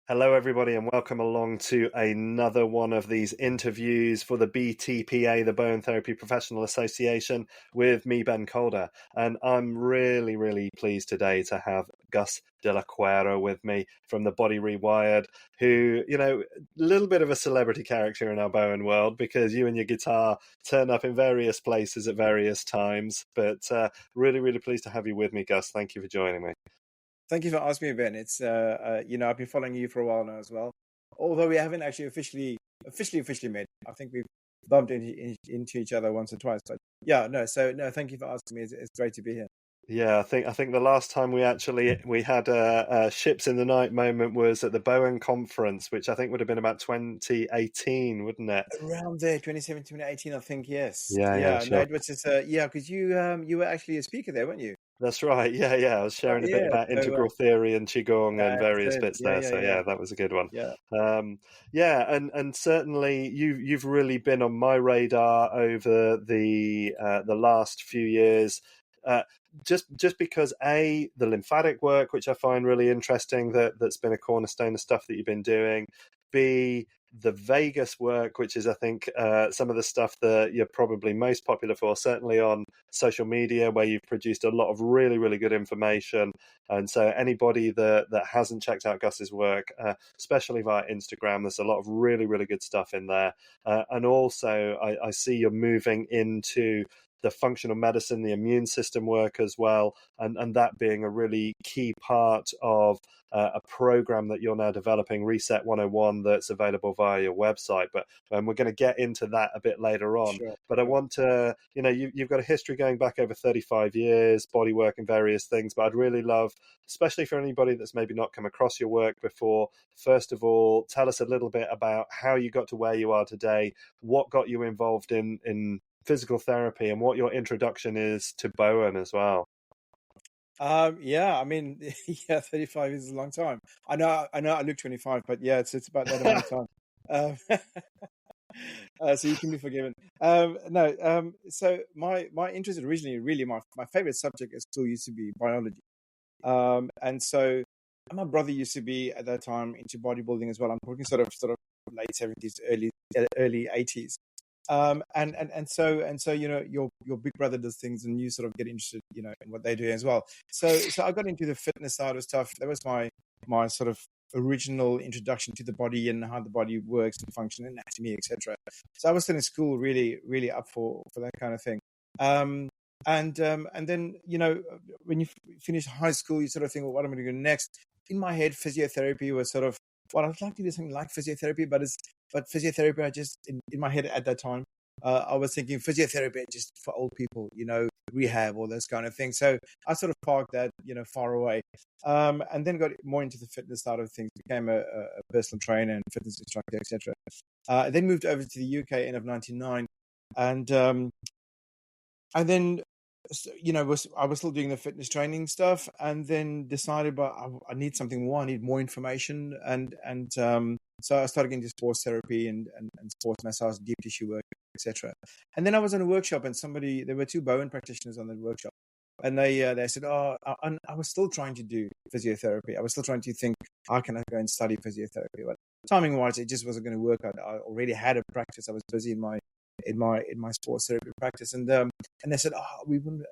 Hello, everybody, and welcome along to another one of these interviews for the BTPA, the Bowen Therapy Professional Association, with me, Ben Calder. And I'm really, really pleased today to have Gus de la Querra with me from the Body Rewired, who, a little bit of a celebrity character in our Bowen world because you and your guitar turn up in various places at various times. But really, really pleased to have you with me, Gus. Thank you for joining me. Thank you for asking me, Ben. It's I've been following you for a while now as well. Although we haven't actually officially met. I think we've bumped into each other once or twice. But yeah, no. Thank you for asking me. It's great to be here. Yeah, I think the last time we had a ships in the night moment was at the Bowen conference, which I think would have been about 2018, wouldn't it? Around there, 2017, 2018, I think. Yes. Yeah, Yeah. No, sure. it was just because you were actually a speaker there, weren't you? That's right. Yeah. I was sharing a bit Yeah. about So integral theory and qigong and that's various it. bits Yeah, there. yeah, So yeah, yeah, that was a good one. yeah. Yeah, and certainly you've really been on my radar over the last few years. Uh, just because the lymphatic work, which I find really interesting, that's been a cornerstone of stuff that you've been doing. B, the Vegas work, which is I think some of the stuff that you're probably most popular for, certainly on social media, where you've produced a lot of really, really good information. And so anybody that hasn't checked out Gus's work, especially via Instagram, there's a lot of really, really good stuff in there. And also I see you're moving into the functional medicine, the immune system work as well, and that being a really key part of a program that you're now developing, Reset 101, that's available via your website. But we're going to get into that a bit later on. Sure. But I want to, you've got a history going back over 35 years, bodywork and various things. But I'd really love, especially for anybody that's maybe not come across your work before, first of all, tell us a little bit about how you got to where you are today, what got you involved in physical therapy, and what your introduction is to Bowen as well. Yeah, I mean, yeah, 35 is a long time. I know, I look 25, but yeah, it's about that amount of time. So you can be forgiven. No, so my interest originally, really, my favorite subject is still used to be biology. And so my brother used to be at that time into bodybuilding as well. I'm talking sort of late 70s, early 80s. And so your big brother does things and you sort of get interested in what they do as well. So I got into the fitness side of stuff. That was my sort of original introduction to the body and how the body works and function, anatomy, etc. So I was still in school, really up for that kind of thing. And then when you finish high school, you sort of think, well, what am I going to do next? In my head, physiotherapy was sort of, well, I'd like to do something like physiotherapy, but physiotherapy, I just in my head at that time, I was thinking physiotherapy just for old people, rehab, all those kind of things. So I sort of parked that, far away, and then got more into the fitness side of things. Became a personal trainer and fitness instructor, etc. Then moved over to the UK end of '99, and then I was still doing the fitness training stuff, and then decided, but I need something more. I need more information, and so I started getting into sports therapy and sports massage, deep tissue work, etc. And then I was in a workshop, and there were two Bowen practitioners on the workshop, and they said, oh, I was still trying to do physiotherapy. I was still trying to think, how can I go and study physiotherapy? But timing wise, it just wasn't going to work out. I already had a practice. I was busy in my sports therapy practice, and they said, oh, we wouldn't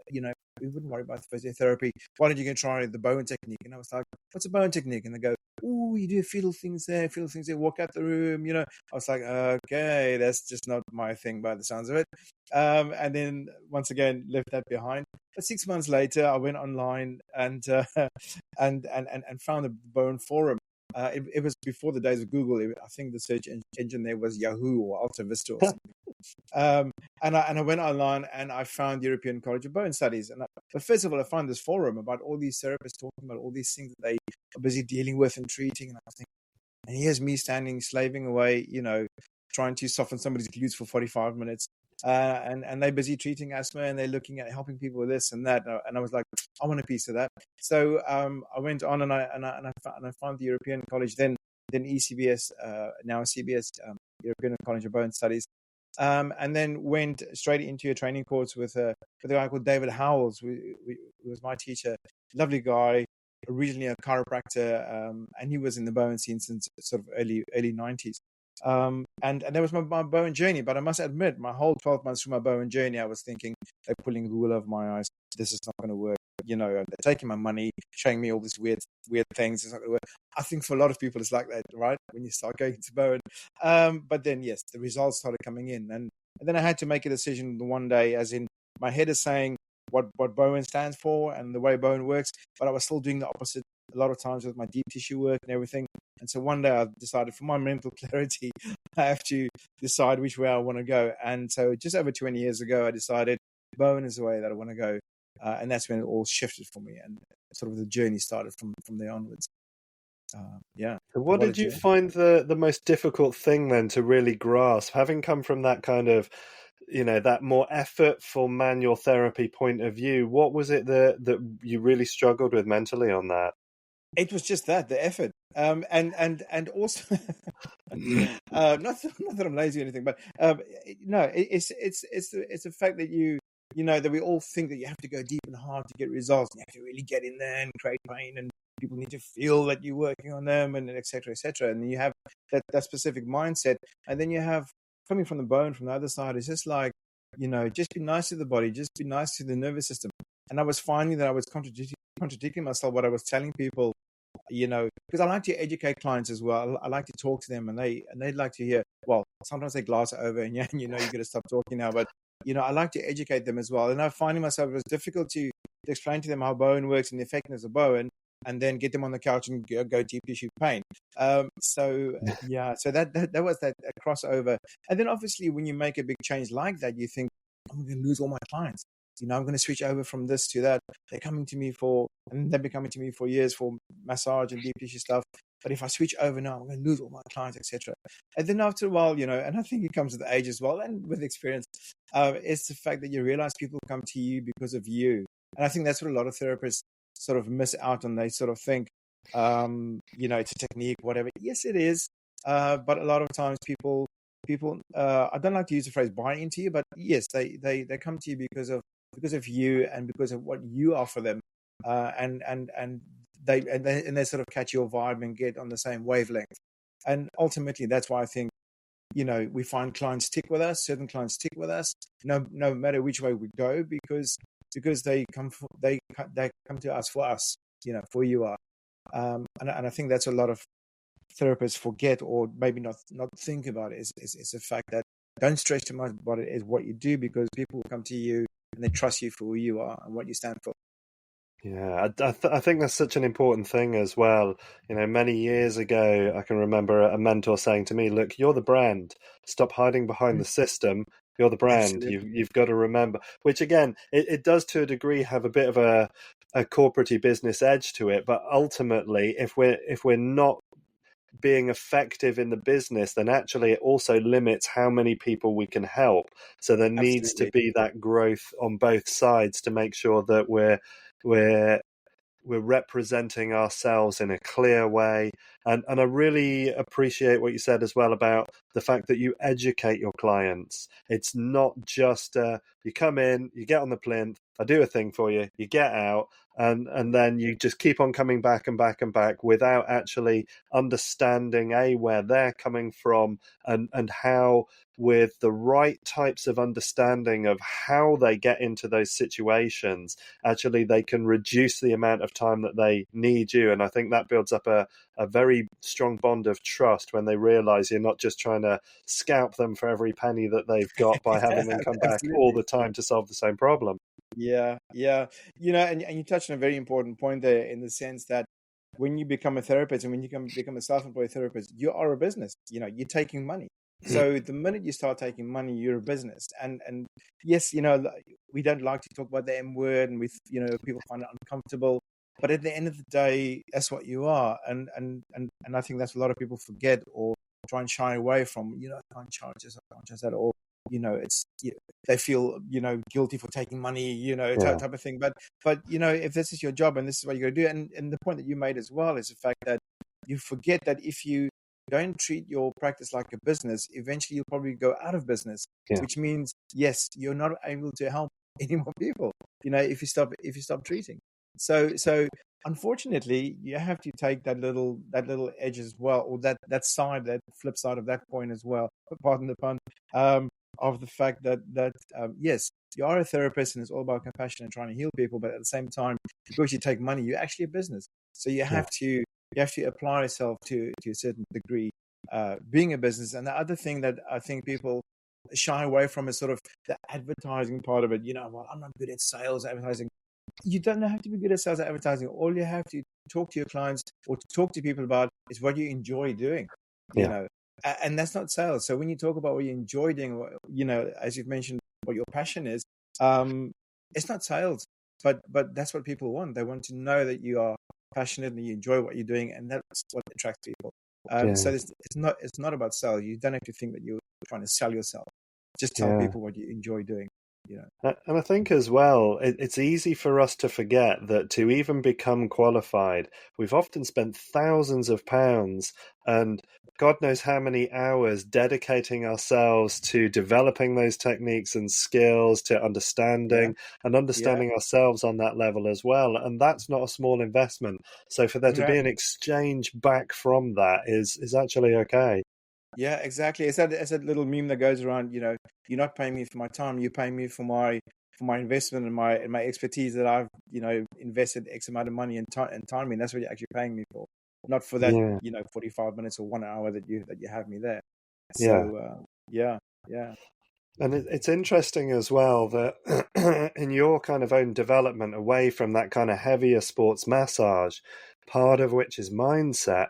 worry about the physiotherapy. Why don't you go try the Bowen Technique? And I was like, what's a Bowen Technique? And they go, oh, you do feel things there, walk out the room. I was like, okay, that's just not my thing by the sounds of it. And then once again left that behind. But 6 months later, I went online and found the Bowen forum. It was before the days of Google. I think the search engine there was Yahoo or Alta Vista or something. And I went online and I found European College of Bone Studies. But first of all, I found this forum about all these therapists talking about all these things that they are busy dealing with and treating. And I was thinking, and here's me slaving away, trying to soften somebody's glutes for 45 minutes. And they're busy treating asthma, and they're looking at helping people with this and that. And I was like, I want a piece of that. So I went on and I found the European College, then ECBS, now CBS, European College of Bone Studies, and then went straight into a training course with a guy called David Howells, who was my teacher. Lovely guy. originally a chiropractor, and he was in the Bowen scene since sort of early 90s. And that was my Bowen journey. But I must admit, my whole 12 months through my Bowen journey, I was thinking, they're pulling the wool over my eyes. This is not going to work. They're taking my money, showing me all these weird things. It's not going to work. I think for a lot of people, it's like that, right? When you start going to Bowen. But then, yes, the results started coming in. And then I had to make a decision one day, as in my head is saying what Bowen stands for and the way Bowen works, but I was still doing the opposite a lot of times with my deep tissue work and everything. And so one day I decided, for my mental clarity, I have to decide which way I want to go. And so just over 20 years ago, I decided Bowen is the way that I want to go. And that's when it all shifted for me. And sort of the journey started from there onwards. Yeah. So what did you find the most difficult thing then to really grasp, having come from that kind of, that more effortful manual therapy point of view? What was it that you really struggled with mentally on that? It was just that, the effort. And also, not that I'm lazy or anything, but no, it's the fact that that we all think that you have to go deep and hard to get results. You have to really get in there and create pain, and people need to feel that you're working on them, and et cetera, et cetera. And you have that specific mindset, and then you have coming from the Bowen from the other side. It's just like, just be nice to the body, just be nice to the nervous system. And I was finding that I was contradicting myself, what I was telling people, because I like to educate clients as well. I like to talk to them, and they'd like to hear. Well, sometimes they glass it over, and you got to stop talking now. But I like to educate them as well. And I'm finding myself, it was difficult to explain to them how Bowen works and the effectiveness of Bowen, and then get them on the couch and go deep tissue pain. So that was that crossover. And then obviously when you make a big change like that, you think, I'm going to lose all my clients. I'm going to switch over from this to that. They've been coming to me for years for massage and deep tissue stuff. But if I switch over now, I'm going to lose all my clients, etc. And then after a while, and I think it comes with age as well and with experience, it's the fact that you realize people come to you because of you. And I think that's what a lot of therapists sort of miss out on. They sort of think, it's a technique, whatever. Yes, it is. But a lot of times people, I don't like to use the phrase buy into you, but yes, they come to you because of you and because of what you offer them, and they sort of catch your vibe and get on the same wavelength. And ultimately, that's why I think we find clients stick with us. Certain clients stick with us, no matter which way we go, because they come to us for us, for you are. And I think that's a lot of therapists forget, or maybe not think about it, is the fact that don't stress too much about it, is what you do, because people will come to you and they trust you for who you are and what you stand for. Yeah, I think that's such an important thing as well. Many years ago, I can remember a mentor saying to me, look, you're the brand. Stop hiding behind the system. You're the brand. You've got to remember, which again, it does to a degree have a bit of a corporate-y business edge to it. But ultimately, if we're not being effective in the business, then actually it also limits how many people we can help. So there needs to be that growth on both sides to make sure that we're representing ourselves in a clear way. And I really appreciate what you said as well about the fact that you educate your clients. It's not just you come in, you get on the plinth, I do a thing for you, you get out, and then you just keep on coming back and back and back without actually understanding where they're coming from, and how, with the right types of understanding of how they get into those situations, actually they can reduce the amount of time that they need you. And I think that builds up a very strong bond of trust when they realize you're not just trying to scalp them for every penny that they've got by having them come back all the time to solve the same problem. Yeah. And you touched on a very important point there, in the sense that when you become a therapist and when you become a self-employed therapist, you are a business. You're taking money. So the minute you start taking money, you're a business. And yes, we don't like to talk about the M word, and people find it uncomfortable. But at the end of the day, that's what you are. And I think that's a lot of people forget or try and shy away from. I can't charge this, I can't charge that, or it's they feel guilty for taking money, type of thing. But if this is your job and this is what you're going to do, and the point that you made as well is the fact that you forget that if you don't treat your practice like a business, eventually you'll probably go out of business, which means, yes, you're not able to help any more people, if you stop treating. So unfortunately, you have to take that little edge as well, or that side, that flip side of that coin as well. Pardon the pun. Um, of the fact that yes, you are a therapist and it's all about compassion and trying to heal people, but at the same time, because you take money, you're actually a business. So you have to apply yourself to a certain degree, being a business. And the other thing that I think people shy away from is sort of the advertising part of it. Well, I'm not good at sales advertising. You don't have to be good at sales advertising. All you have to talk to your clients or to talk to people about is what you enjoy doing, you Yeah, know, and that's not sales. So when you talk about what you enjoy doing, as you've mentioned, what your passion is, um, it's not sales, but that's what people want. They want to know that you are passionate and you enjoy what you're doing, and that's what attracts people. yeah, So it's not about sales. You don't have to think that you're trying to sell yourself. Just tell yeah. people what you enjoy doing. You know. And I think as well, it's easy for us to forget that to even become qualified, we've often spent thousands of pounds and God knows how many hours dedicating ourselves to developing those techniques and skills, to Yeah, yeah, understanding ourselves on that level as well. And that's not a small investment. So for there to yeah. be an exchange back from that is actually okay. Yeah, exactly. It's that little meme that goes around. You're not paying me for my time. You're paying me for my investment and my expertise that I've invested X amount of money and time in. That's what you're actually paying me for, not for that Yeah, 45 minutes or 1 hour that you have me there. yeah. So yeah, yeah, And it's interesting as well that in your kind of own development away from that kind of heavier sports massage, part of which is mindset,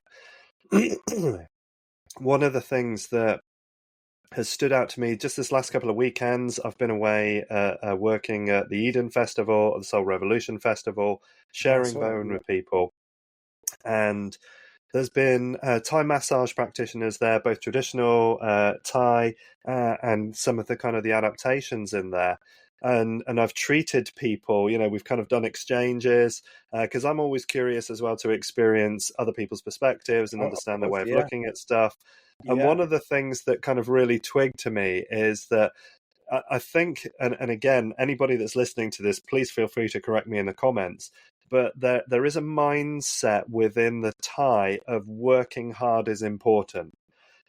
one of the things that has stood out to me just this last couple of weekends, I've been away working at the Eden Festival, the Soul Revolution Festival, I sharing saw that. Bowen Yeah, with people. And there's been Thai massage practitioners there, both traditional Thai and some of the kind of the adaptations in there. And I've treated people, we've kind of done exchanges because I'm always curious as well to experience other people's perspectives and oh, of understand their course. way of Yeah, looking at stuff. And yeah, one of the things that kind of really twigged to me is that I think, and again, anybody that's listening to this, please feel free to correct me in the comments. But there is a mindset within the Thai of working hard is important.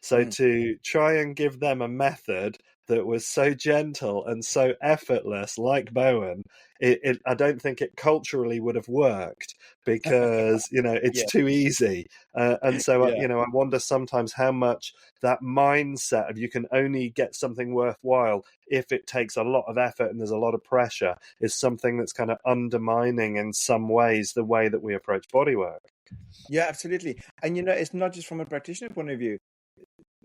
So mm, to try and give them a method that was so gentle and so effortless, like Bowen, I don't think it culturally would have worked because it's yeah, too easy. And so yeah. I wonder sometimes how much that mindset of you can only get something worthwhile if it takes a lot of effort and there's a lot of pressure is something that's kind of undermining in some ways the way that we approach bodywork. Yeah, absolutely. And it's not just from a practitioner point of view.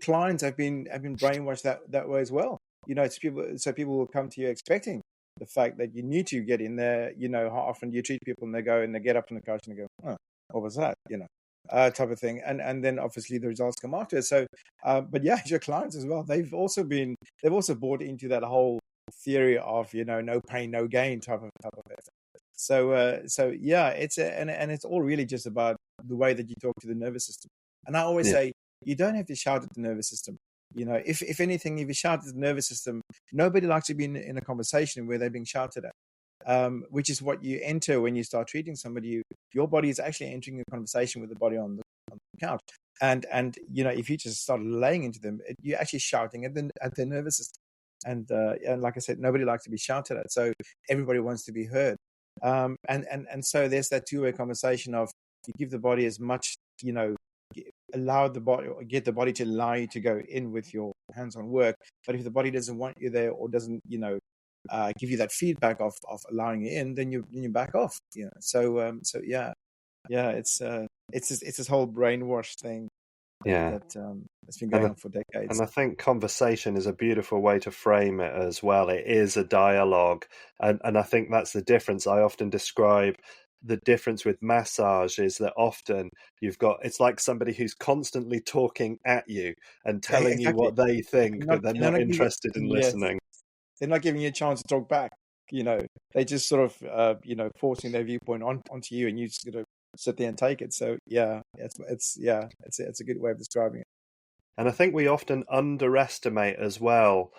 Clients have been brainwashed that way as well. So people will come to you expecting the fact that you need to get in there. How often do you treat people and they get up from the couch and they go, oh, what was that? Type of thing. And then obviously the results come after. So, but yeah, your clients as well. They've also bought into that whole theory of no pain, no gain type of effort. So yeah, and it's all really just about the way that you talk to the nervous system. And I always Yeah, say you don't have to shout at the nervous system. If anything, if you shout at the nervous system, nobody likes to be in a conversation where they're being shouted at. Which is what you enter when you start treating somebody. Your body is actually entering a conversation with the body on the couch, and if you just start laying into them, you're actually shouting at the nervous system. And like I said, nobody likes to be shouted at, so everybody wants to be heard. And so there's that two-way conversation of you give the body as much, allow the body, or get the body to allow you to go in with your hands-on work. But if the body doesn't want you there or doesn't, give you that feedback of allowing you in, then you back off. So yeah, yeah, it's this whole brainwash thing that yeah. that's been And going I, on for decades. and I think conversation is a beautiful way to frame it as well. It is a dialogue. And I think that's the difference. I often describe the difference with massage is that often it's like somebody who's constantly talking at you and telling you Exactly. what they think, Not but they're and they're not not giving interested in yes, listening. they're not giving you a chance to talk back. You know, they just sort of forcing their viewpoint onto you, and you just got to sit there and take it. So yeah, it's a good way of describing it. And I think we often underestimate as well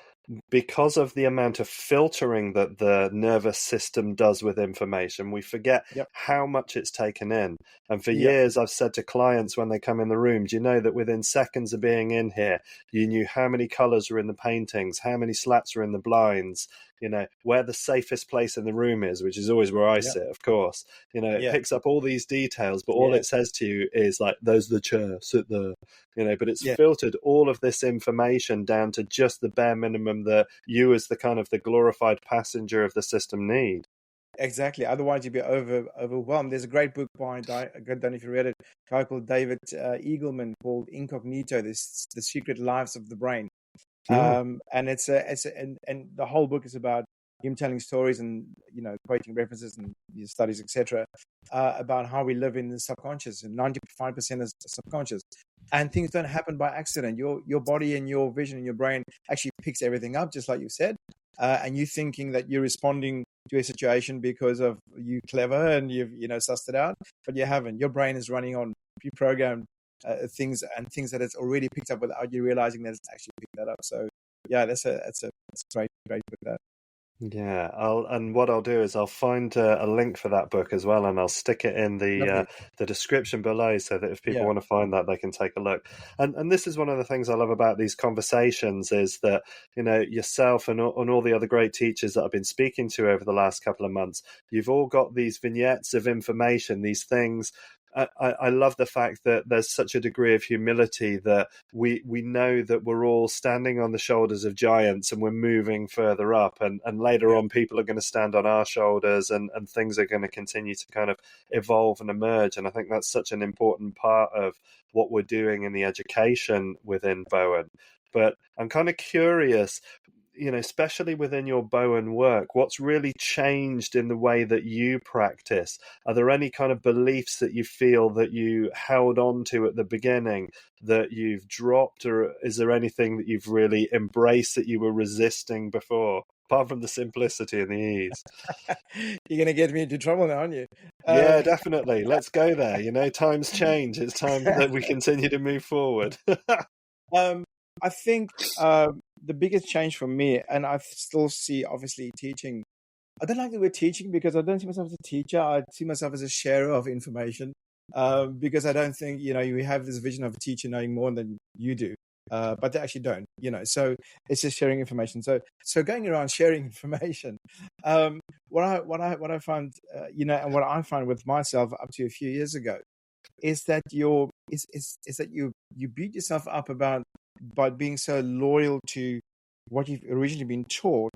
because of the amount of filtering that the nervous system does with information, we forget Yep. how much it's taken in. And for Yep. years, I've said to clients when they come in the room, do you know that within seconds of being in here, you knew how many colors were in the paintings, how many slats were in the blinds, you know, where the safest place in the room is, which is always where I Yep. sit, of course. You know, it Yeah. picks up all these details, but all Yeah. it says to you is like, there's the chair, sit there. You know, but it's Yeah. filtered all of this information down to just the bare minimum that you as the kind of the glorified passenger of the system need. Exactly. Otherwise, you'd be overwhelmed. There's a great book by I don't know if you read it, a guy called David Eagleman called Incognito: The Secret Lives of the Brain. Mm. And and the whole book is about him telling stories and, you know, quoting references and his studies, etc., about how we live in the subconscious, and 95% is subconscious, and things don't happen by accident. Your body and your vision and your brain actually picks everything up, just like you said, and you thinking that you're responding to a situation because of you clever and you've, you know, sussed it out, but you haven't. Your brain is running on pre-programmed things that it's already picked up without you realizing that it's actually picked that up. So yeah, that's a great book. That Yeah, and what I'll do is I'll find a link for that book as well, and I'll stick it in lovely. the description below, so that if people Yeah, want to find that, they can take a look. And this is one of the things I love about these conversations is that, you know, yourself and all the other great teachers that I've been speaking to over the last couple of months, you've all got these vignettes of information, these things. I love the fact that there's such a degree of humility that we know that we're all standing on the shoulders of giants and we're moving further up, and later yeah, on people are going to stand on our shoulders, and things are going to continue to kind of evolve and emerge. And I think that's such an important part of what we're doing in the education within Bowen. But I'm kind of curious, you know, especially within your Bowen work, what's really changed in the way that you practice? Are there any kind of beliefs that you feel that you held on to at the beginning that you've dropped, or is there anything that you've really embraced that you were resisting before, apart from the simplicity and the ease? you're gonna get me into trouble now, aren't you? Yeah, Um, definitely. Let's go there. You know, times change. It's time that we continue to move forward. um, I think the biggest change for me, and I still see obviously teaching. I don't like the word teaching because I don't see myself as a teacher. I see myself as a sharer of information, because I don't think, you know, you have this vision of a teacher knowing more than you do, but they actually don't, you know. So it's just sharing information. So going around sharing information, what I find, you know, and what I find with myself up to a few years ago is that is that you beat yourself up about by being so loyal to what you've originally been taught,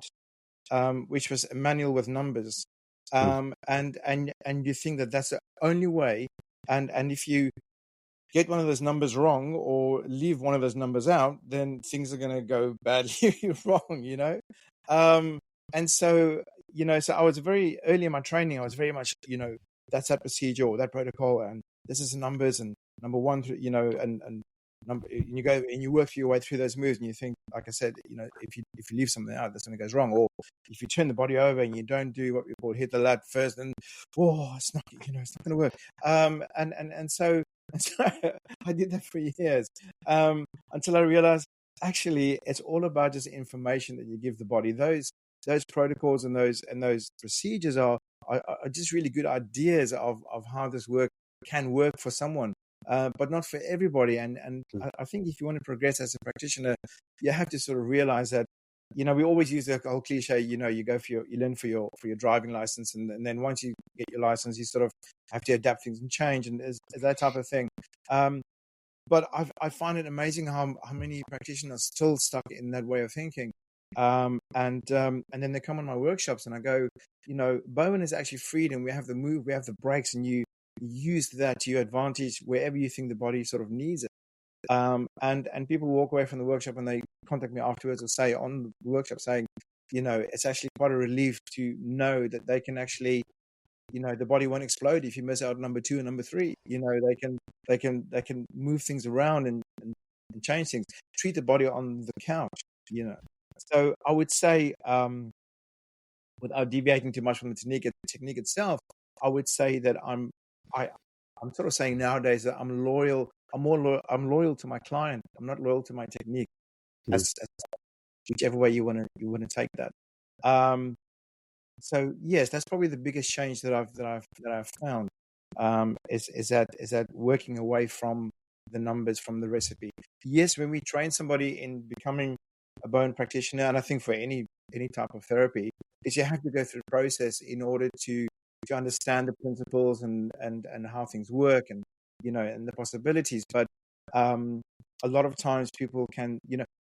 which was a manual with numbers, and you think that that's the only way, and if you get one of those numbers wrong or leave one of those numbers out, then things are going to go badly wrong, you know. um, and so, you know, so I was very early in my training. I was very much, you know, that's that procedure or that protocol, and this is the numbers, and number one, you know, and number, and you go and you work your way through those moves, and you think, like I said, you know, if you leave something out, that something goes wrong, or if you turn the body over and you don't do what we call hit the lat first, then it's not, you know, it's not going to work. And so and so I did that for years, until I realized actually it's all about just information that you give the body. Those protocols and those procedures are just really good ideas of how this can work for someone, but not for everybody. And I think if you want to progress as a practitioner, you have to sort of realize that, you know, we always use the whole cliche, you know, you learn for your driving license, and then once you get your license, you sort of have to adapt things and change, and is that type of thing. But I find it amazing how many practitioners are still stuck in that way of thinking. And then they come on my workshops and I go, you know, Bowen is actually freedom. We have the move, we have the breaks, and you use that to your advantage wherever you think the body sort of needs it. And people walk away from the workshop and they contact me afterwards or say on the workshop saying, you know, it's actually quite a relief to know that they can actually, you know, the body won't explode if you miss out number 2 and number 3. You know, they can move things around and change things, treat the body on the couch, you know. So I would say, without deviating too much from the technique itself, I would say that I'm sort of saying nowadays that I'm loyal. I'm loyal to my client. I'm not loyal to my technique. As whichever way you want to take that. So yes, that's probably the biggest change that I've found, is that working away from the numbers, from the recipe. Yes, when we train somebody in becoming a bone practitioner, and I think for any type of therapy, is you have to go through the process in order to understand the principles and how things work, and and the possibilities. But a lot of times people can,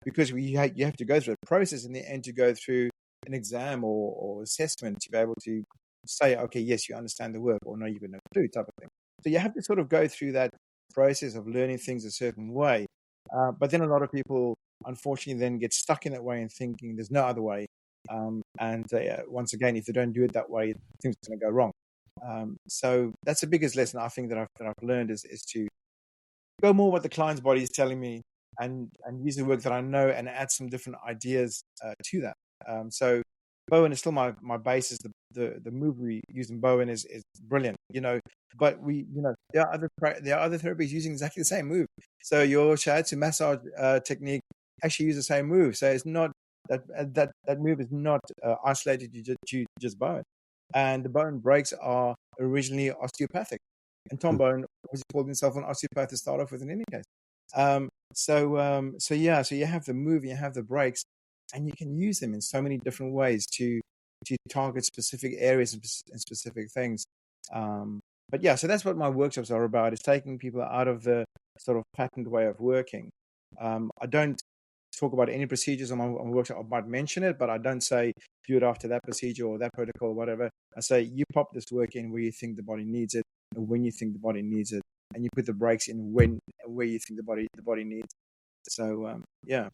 because you have to go through a process in the end to go through an exam or assessment to be able to say, okay, yes, you understand the work, or no, you've got no clue, type of thing. So you have to sort of go through that process of learning things a certain way. But then a lot of people, unfortunately, then get stuck in that way and thinking there's no other way. Once again, if they don't do it that way, things are going to go wrong. So that's the biggest lesson I think that I've learned is to go more what the client's body is telling me, and use the work that I know and add some different ideas to that. So Bowen is still my basis. The move we use in Bowen is brilliant, but there are other therapies using exactly the same move. So your shiatsu massage technique actually use the same move. So it's not that move is not isolated to just Bowen. And the Bowen breaks are originally osteopathic, and Tom Bowen obviously called himself an osteopath to start off with in any case. So you have the move, you have the breaks, and you can use them in so many different ways to target specific areas and specific things. But yeah, so that's what my workshops are about, is taking people out of the sort of patterned way of working. I don't talk about any procedures on my workshop. I might mention it, but I don't say do it after that procedure or that protocol or whatever. I say you pop this work in where you think the body needs it, and when you think the body needs it, and you put the breaks in where you think the body needs it. So yeah.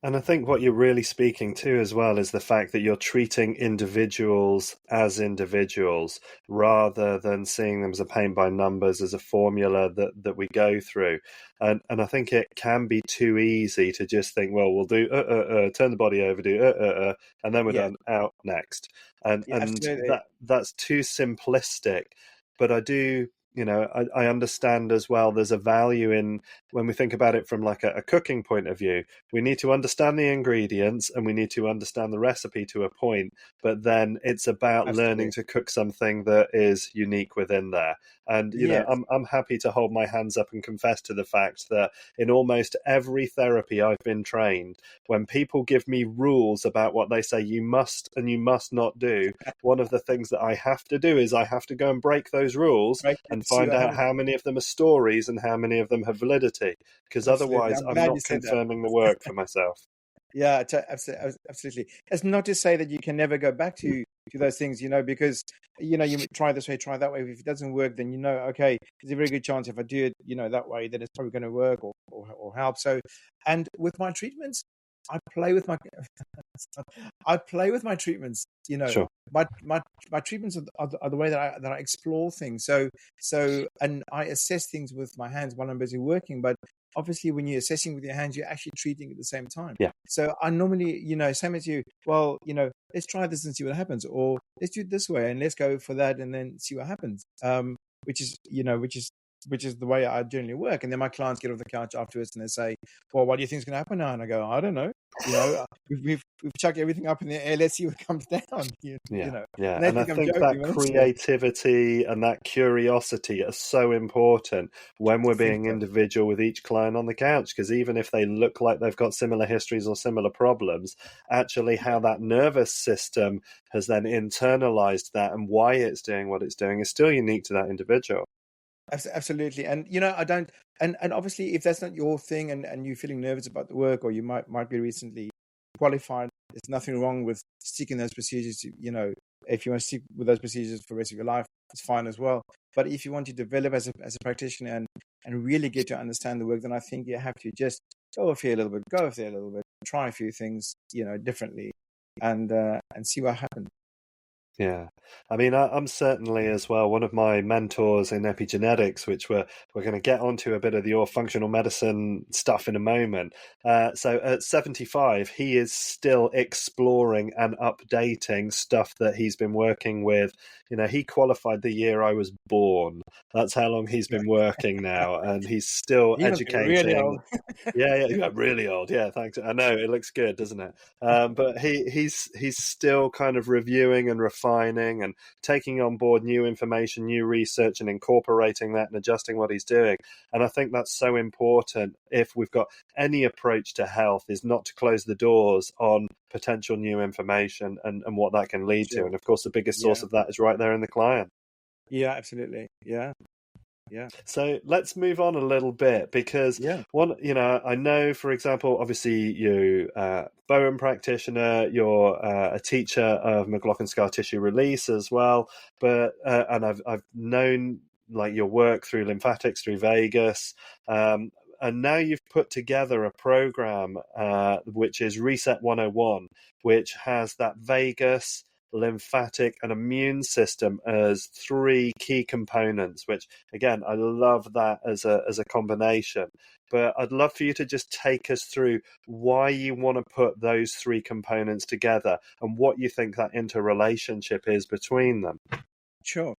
And I think what you're really speaking to as well is the fact that you're treating individuals as individuals rather than seeing them as a paint by numbers, as a formula that we go through. And I think it can be too easy to just think, well, we'll do turn the body over, do and then we're done, out, next. And that's too simplistic. But I do, I understand as well there's a value in, when we think about it from like a cooking point of view, we need to understand the ingredients and we need to understand the recipe to a point, but then it's about learning to cook something that is unique within there. And, I'm happy to hold my hands up and confess to the fact that in almost every therapy I've been trained, when people give me rules about what they say you must and you must not do, one of the things that I have to do is I have to go and break those rules and find out how many of them are stories and how many of them have validity, because otherwise I'm not confirming the work for myself. Yeah, absolutely. It's not to say that you can never go back to those things, because you try this way, try that way. If it doesn't work, then okay, there's a very good chance if I do it, that way, then it's probably going to work or help. So, and with my treatments, I play with my treatments. Sure. My treatments are the way that I explore things. So and I assess things with my hands while I'm busy working. But obviously, when you're assessing with your hands, you're actually treating at the same time. Yeah. So I normally, same as you. Well, let's try this and see what happens, or let's do it this way and let's go for that and then see what happens. Which is the way I generally work. And then my clients get off the couch afterwards and they say, well, what do you think is going to happen now? And I go, I don't know. We've chucked everything up in the air. Let's see what comes down. Yeah. And I think that creativity and that curiosity are so important when we're being individual with each client on the couch, because even if they look like they've got similar histories or similar problems, actually how that nervous system has then internalized that and why it's doing what it's doing is still unique to that individual. Absolutely. And I don't, and obviously if that's not your thing and you're feeling nervous about the work, or you might be recently qualified, there's nothing wrong with sticking those procedures to, if you want to stick with those procedures for the rest of your life, it's fine as well. But if you want to develop as a practitioner and really get to understand the work, then I think you have to just go off here a little bit, try a few things, differently, and see what happens. Yeah, I mean, I'm certainly as well one of my mentors in epigenetics, which we're going to get onto a bit of your functional medicine stuff in a moment. So at 75, he is still exploring and updating stuff that he's been working with. You know, he qualified the year I was born. That's how long he's Yeah. been working now, and he's still He must be really educating. old. Yeah, you got really old. Yeah, thanks. I know it looks good, doesn't it? But he's still kind of reviewing and refining and taking on board new information, new research, and incorporating that and adjusting what he's doing. And I think that's so important if we've got any approach to health, is not to close the doors on potential new information and what that can lead to. Sure. And of course, the biggest source Yeah. of that is right there in the client. Yeah, absolutely. Yeah. Yeah. So let's move on a little bit, because Yeah. one, you know, I know, for example, obviously you, Bowen practitioner, you're a teacher of McLaughlin scar tissue release as well, but and I've known like your work through lymphatics, through Vegas, and now you've put together a program which is Reset 101, which has that Vegas, lymphatic, and immune system as three key components, which again, I love that as a combination. But I'd love for you to just take us through why you want to put those three components together and what you think that interrelationship is between them. Sure.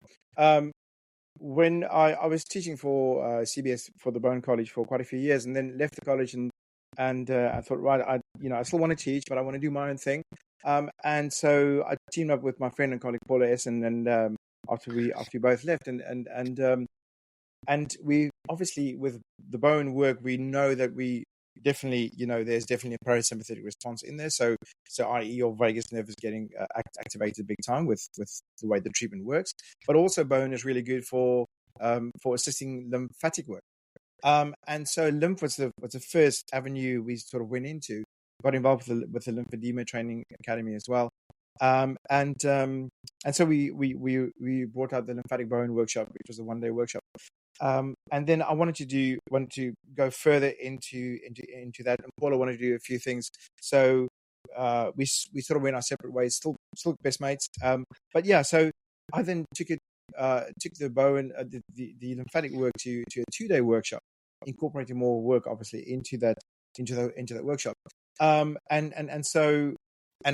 When I was teaching for CBS for the Bowen College for quite a few years, and then left the college, and I thought, right, I still want to teach, but I want to do my own thing. And so I teamed up with my friend and colleague Paula S. And after we both left, and we obviously, with the Bowen work, we know that we definitely, there's definitely a parasympathetic response in there. So i.e. your vagus nerve is getting activated big time with the way the treatment works. But also Bowen is really good for assisting lymphatic work. And so lymph was the first avenue we sort of went into. Got involved with the lymphedema training academy as well. And so we brought out the lymphatic Bowen workshop, which was a 1-day workshop. And then I wanted to go further into that, and Paula wanted to do a few things. So we sort of went our separate ways, still best mates. But yeah, so I then took the Bowen the lymphatic work to a 2-day workshop, incorporating more work obviously into that workshop. And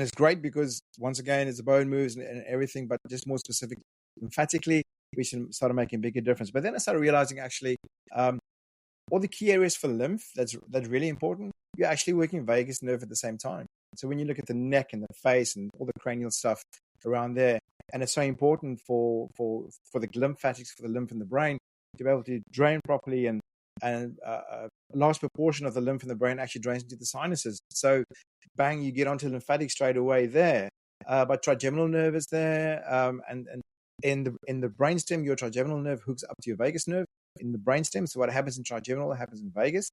it's great because once again, it's the Bowen moves and everything, but just more specific lymphatically, we started making a bigger difference. But then I started realizing actually, all the key areas for lymph that's really important, you're actually working vagus nerve at the same time. So when you look at the neck and the face and all the cranial stuff around there, and it's so important for the lymphatics, for the lymph in the brain, to be able to drain properly, and a large proportion of the lymph in the brain actually drains into the sinuses. So bang, you get onto lymphatic straight away there. But trigeminal nerve is there, and in the brainstem, your trigeminal nerve hooks up to your vagus nerve in the brainstem. So what happens in trigeminal happens in vagus,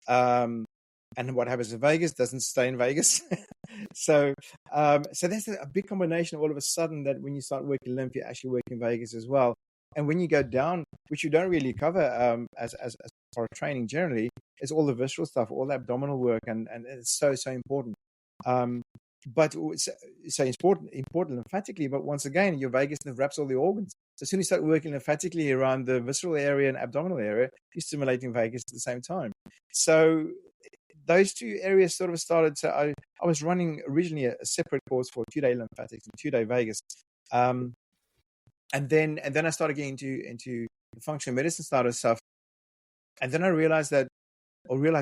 and what happens in vagus doesn't stay in Vegas. So that's a big combination of all of a sudden that when you start working lymph, you're actually working vagus as well. And when you go down, which you don't really cover as part of training generally, is all the visceral stuff, all the abdominal work, and it's so important. But so important lymphatically, but once again, your vagus nerve wraps all the organs. So as soon as you start working lymphatically around the visceral area and abdominal area, you're stimulating vagus at the same time. So those two areas sort of started. So I was running originally a separate course for 2-day lymphatics and 2-day vagus. And then I started getting into the functional medicine side of stuff. And then I realized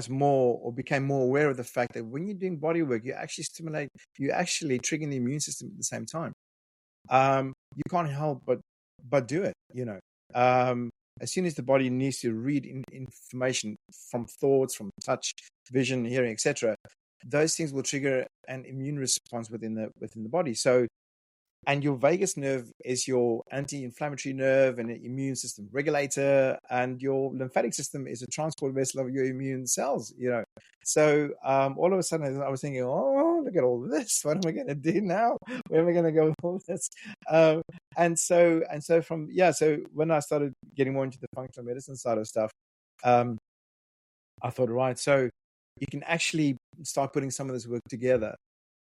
more, or became more aware of the fact that when you're doing body work, you're actually triggering the immune system at the same time. You can't help but do it, as soon as the body needs to read information from thoughts, from touch, vision, hearing, etc., those things will trigger an immune response within the body. So, and your vagus nerve is your anti-inflammatory nerve and an immune system regulator, and your lymphatic system is a transport vessel of your immune cells. So all of a sudden I was thinking, oh, look at all this. What am I going to do now? Where am I going to go with all this? And so so when I started getting more into the functional medicine side of stuff, I thought, right, so you can actually start putting some of this work together,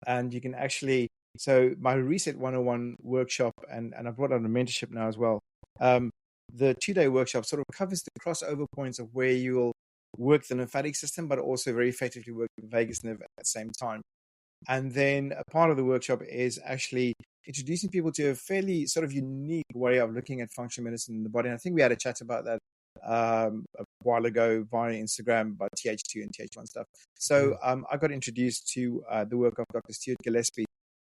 and you can actually So my Reset 101 workshop, and I've brought on a mentorship now as well. The 2-day workshop sort of covers the crossover points of where you'll work the lymphatic system, but also very effectively work the vagus nerve at the same time. And then a part of the workshop is actually introducing people to a fairly sort of unique way of looking at functional medicine in the body. And I think we had a chat about that a while ago via Instagram about TH2 and TH1 stuff. So I got introduced to the work of Dr. Stuart Gillespie.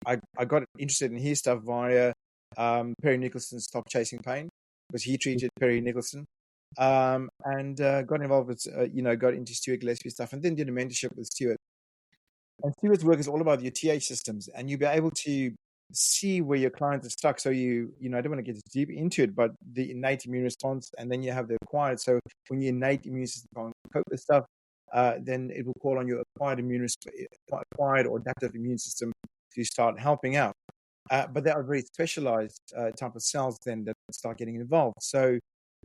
I got interested in his stuff via Perry Nicholson's Stop Chasing Pain, because he treated Perry Nicholson, and got involved with, got into Stuart Gillespie stuff, and then did a mentorship with Stuart. And Stuart's work is all about your TH systems, and you'll be able to see where your clients are stuck. So I don't want to get deep into it, but the innate immune response, and then you have the acquired. So when your innate immune system can't cope with stuff, then it will call on your acquired or adaptive immune system to start helping out. But there are very specialized type of cells then that start getting involved. So,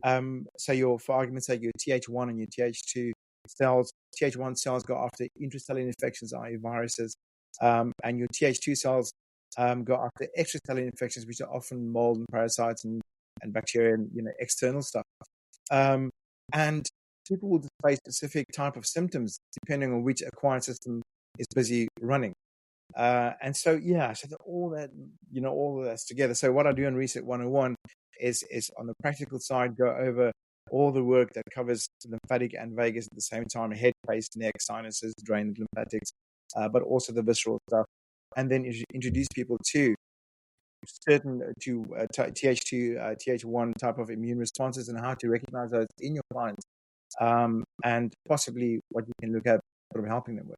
for argument's sake, your TH1 and your TH2 cells, TH1 cells go after intracellular infections, i.e. viruses, and your TH2 cells go after extracellular infections, which are often mold and parasites and bacteria and external stuff. And people will display specific type of symptoms depending on which acquired system is busy running. And so all of that's together. So what I do in Reset 101 is on the practical side, go over all the work that covers lymphatic and vagus at the same time: head, face, neck, sinuses, drainage, lymphatics, but also the visceral stuff, and then introduce people to certain TH2, TH1 type of immune responses and how to recognize those in your clients, and possibly what you can look at sort of helping them with.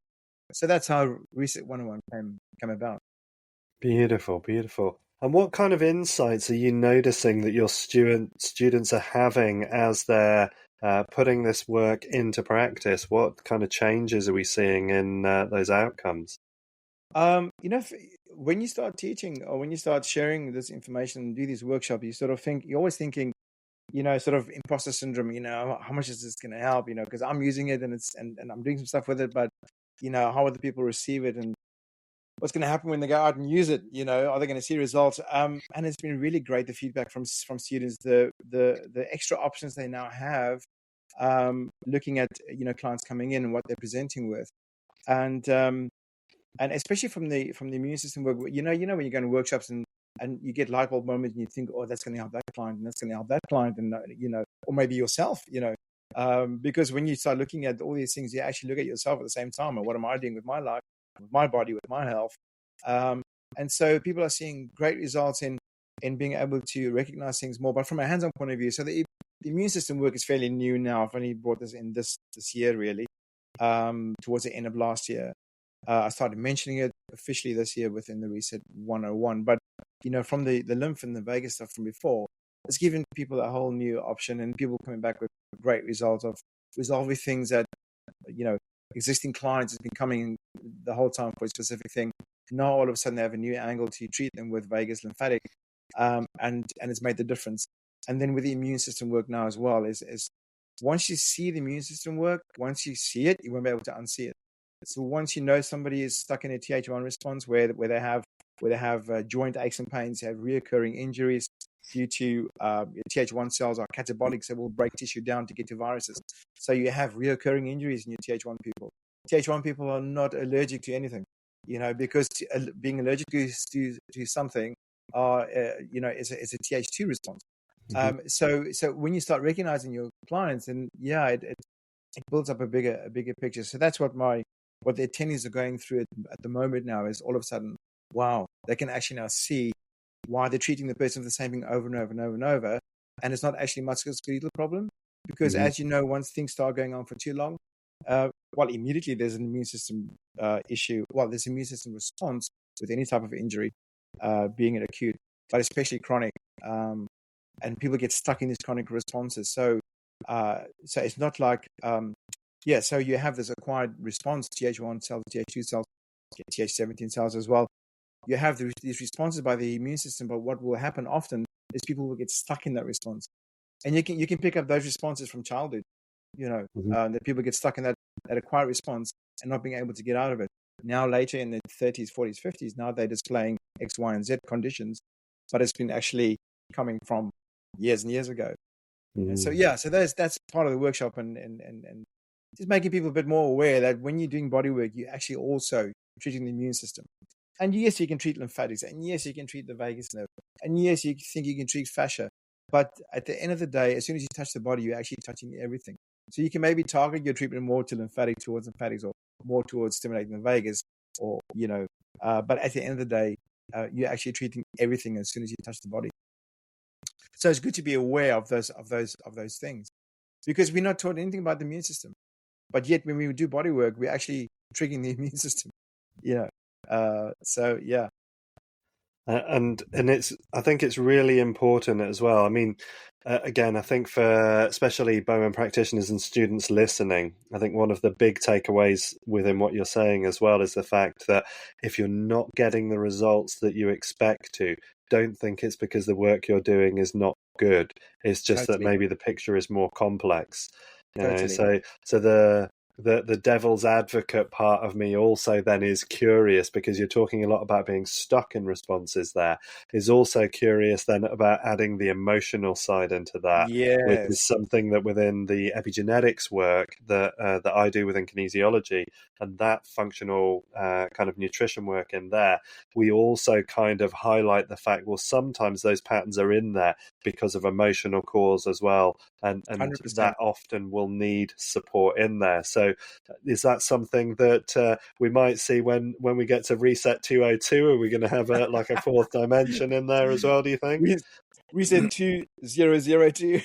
So that's how Reset 101 came about. Beautiful, beautiful. And what kind of insights are you noticing that your students are having as they're putting this work into practice? What kind of changes are we seeing in those outcomes? When you start teaching or when you start sharing this information and do these workshops, you're always thinking, sort of imposter syndrome, how much is this going to help, because I'm using it and I'm doing some stuff with it, but how other people receive it and what's going to happen when they go out and use it, are they going to see results? And it's been really great, the feedback from students, the extra options they now have, looking at, clients coming in and what they're presenting with. And especially from the immune system work, when you go to workshops and you get light bulb moments and you think, oh, that's going to help that client and that's going to help that client, and or maybe yourself, because when you start looking at all these things, you actually look at yourself at the same time. And what am I doing with my life, with my body, with my health? And so people are seeing great results in being able to recognize things more, but from a hands-on point of view. So the immune system work is fairly new now. I've only brought this in this year, really, towards the end of last year. I started mentioning it officially this year within the Reset 101. But, from the lymph and the vagus stuff from before, it's given people a whole new option, and people coming back with great results of resolving things that, existing clients has been coming the whole time for a specific thing. Now, all of a sudden, they have a new angle to treat them with vagus lymphatic, and it's made the difference. And then with the immune system work now as well, is once you see the immune system work, once you see it, you won't be able to unsee it. So once somebody is stuck in a TH1 response where they have joint aches and pains, they have reoccurring injuries due to TH1 cells are catabolic, so will break tissue down to get to viruses. So you have reoccurring injuries in your TH1 people. TH1 people are not allergic to anything, because being allergic to something is a TH2 response. Mm-hmm. So when you start recognizing your clients, and it builds up a bigger picture. So that's what the attendees are going through at the moment now, is all of a sudden, wow, they can actually now see why they're treating the person with the same thing over and over and over and over. And it's not actually musculoskeletal problem, because as you know, once things start going on for too long, immediately there's an immune system issue. Well, there's immune system response with any type of injury, being it acute, but especially chronic. And people get stuck in these chronic responses. So it's not like, so you have this acquired response, TH1 cells, TH2 cells, TH17 cells as well. You have these responses by the immune system, but what will happen often is people will get stuck in that response. And you can pick up those responses from childhood, that people get stuck in that acquired response and not being able to get out of it. now later in the 30s, 40s, 50s, now they're displaying X, Y, and Z conditions, but it's been actually coming from years and years ago. And so, yeah, so that's part of the workshop, and just making people a bit more aware that when you're doing body work, you're actually also treating the immune system. And yes, you can treat lymphatics, and yes, you can treat the vagus nerve, and yes, you think you can treat fascia. But at the end of the day, as soon as you touch the body, you're actually touching everything. So you can maybe target your treatment more to lymphatic, towards lymphatics, or more towards stimulating the vagus, or but at the end of the day, you're actually treating everything as soon as you touch the body. So it's good to be aware of those things, because we're not taught anything about the immune system. But yet, when we do body work, we're actually triggering the immune system. So yeah. And I think it's really important as well. I mean, again, I think for especially Bowen practitioners and students listening, I think one of the big takeaways within what you're saying as well is the fact that if you're not getting the results that you expect to, don't think it's because the work you're doing is not good. It's just that maybe the picture is more complex. So the devil's advocate part of me also then is curious, because you're talking a lot about being stuck in responses there, is also curious then about adding the emotional side into that, which is something that within the epigenetics work that I do within kinesiology and that functional kind of nutrition work in there, we also kind of highlight the fact, well, sometimes those patterns are in there because of emotional cause as well, and 100%. that often will need support in there. So is that something that we might see when we get to Reset 202? Are we going to have a fourth dimension in there as well, do you think? Reset 2002.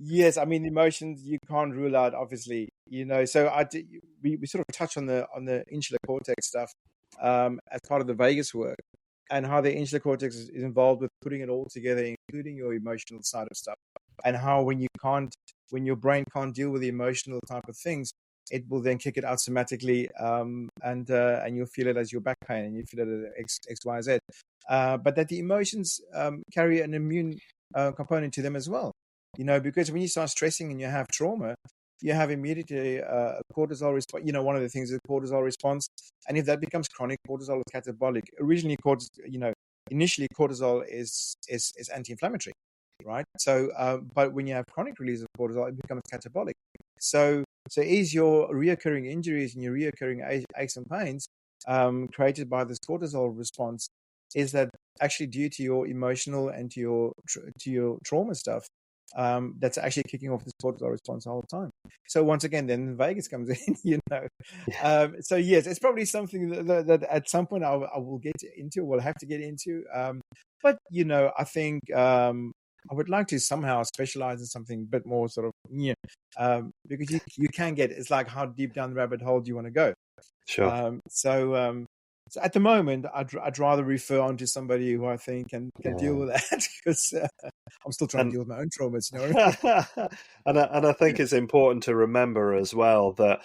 Yes, I mean, emotions you can't rule out, obviously. So we sort of touch on the insular cortex stuff as part of the vagus work, and how the insular cortex is involved with putting it all together, including your emotional side of stuff, and how when your brain can't deal with the emotional type of things, it will then kick it out somatically, and you'll feel it as your back pain, and you feel it as X, Y, Z. But that the emotions carry an immune component to them as well. Because when you start stressing and you have trauma, you have immediately a cortisol response. One of the things is the cortisol response, and if that becomes chronic, cortisol is catabolic. Initially, cortisol is anti-inflammatory, right? So, but when you have chronic release of cortisol, it becomes catabolic. So is your reoccurring injuries and your reoccurring aches and pains created by this cortisol response, is that actually due to your emotional and to your trauma stuff that's actually kicking off this cortisol response the whole time. So once again, then the vagus comes in, So yes, it's probably something that at some point I will get into, will have to get into. But I think I would like to somehow specialize in something a bit more sort of, because you can get, it's like, how deep down the rabbit hole do you want to go? Sure. So at the moment, I'd rather refer on to somebody who I think can deal with that, because I'm still trying to deal with my own traumas. And I think it's important to remember as well that